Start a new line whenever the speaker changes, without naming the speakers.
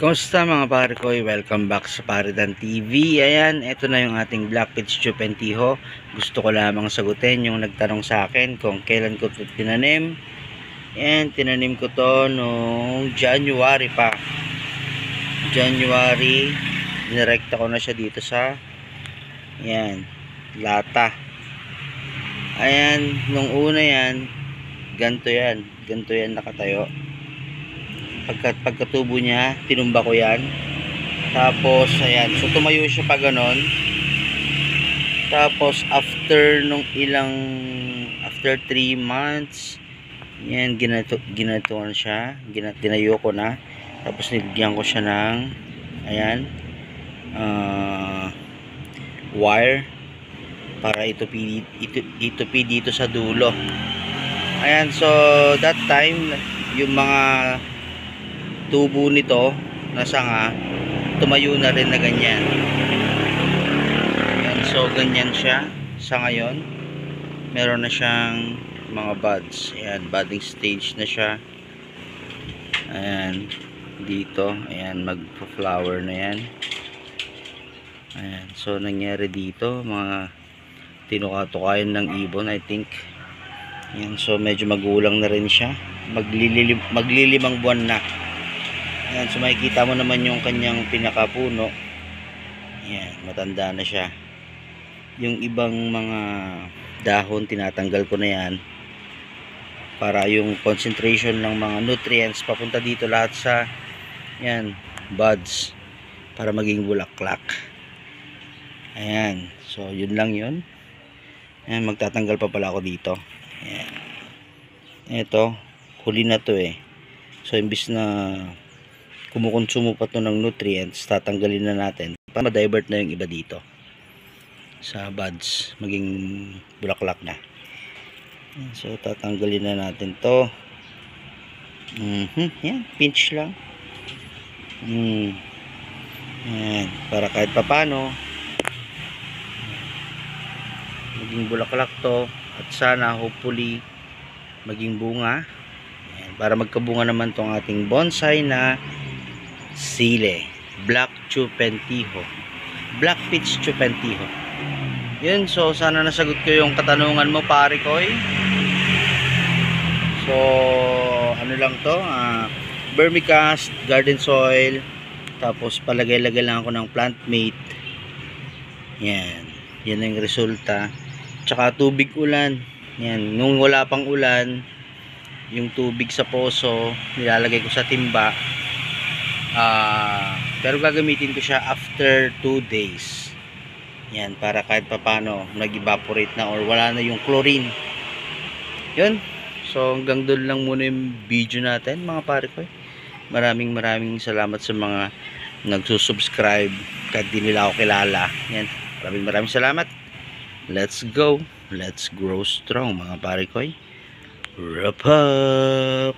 Kumusta mga pare ko? Welcome back sa Paridan TV. Ayan, ito na yung ating Black Pitch Chupentiho. Gusto ko lamang sagutin yung nagtanong sa akin kung kailan ko ito tinanim. Ayan, tinanim ko to noong January pa. January, nirekta ko na siya dito sa ayan, lata. Ayan, nung una yan, ganto yan nakatayo. Pagkatubo niya, tinumba ko yan. Tapos ayan, so tumayo siya pa ganon. Tapos after 3 months, yan, ginatuan siya, tinayo ko na. Tapos nilagyan ko siya ng ayan, wire para itupi dito sa dulo. Ayan, so that time yung mga tubo nito na sanga tumayo na rin na ganyan. Ayan, so ganyan siya sa ngayon. Meron na siyang mga buds. Ayan, budding stage na siya. Ayan, dito, ayan, magpa-flower na yan. Ayan, so nangyari dito, mga tinuka-tukayan ng ibon, I think. Ayan, so medyo magulang na rin siya. Maglilimang buwan na. Ayan, so makikita mo naman yung kanyang pinakapuno. Ayan, matanda na siya. Yung ibang mga dahon, tinatanggal ko na yan para yung concentration ng mga nutrients papunta dito lahat sa ayan, buds para maging bulaklak. Ayan, so yun lang yun. Ayan, magtatanggal pa pala ako dito. Ayan, ito, huli na to eh. So imbis na kumukonsumo pa to ng nutrients, tatanggalin na natin para ma-divert na yung iba dito sa buds, maging bulaklak na. So tatanggalin na natin to. Yan, pinch lang. Yan, para kahit papano maging bulaklak to, at sana hopefully maging bunga. Yan, para magkabunga naman tong ating bonsai na sile, Black Chupentiho, Black Pitch Chupentiho. Yun, so sana nasagot ko yung katanungan mo, pare ko. So ano lang to, vermicast, garden soil, tapos palagay-lagay lang ako ng plant mate. Yan, yan ang resulta. Tsaka tubig ulan. Yan, nung wala pang ulan, yung tubig sa poso nilalagay ko sa timba. Pero gagamitin ko siya after 2 days. Yan, para kahit papano nag-evaporate na or wala na yung chlorine. Yun, so hanggang doon lang muna yung video natin mga pare ko. Maraming salamat sa mga nagsusubscribe kahit di nila ako kilala. Yan, maraming salamat. Let's go, let's grow strong mga pare ko. Wrap up.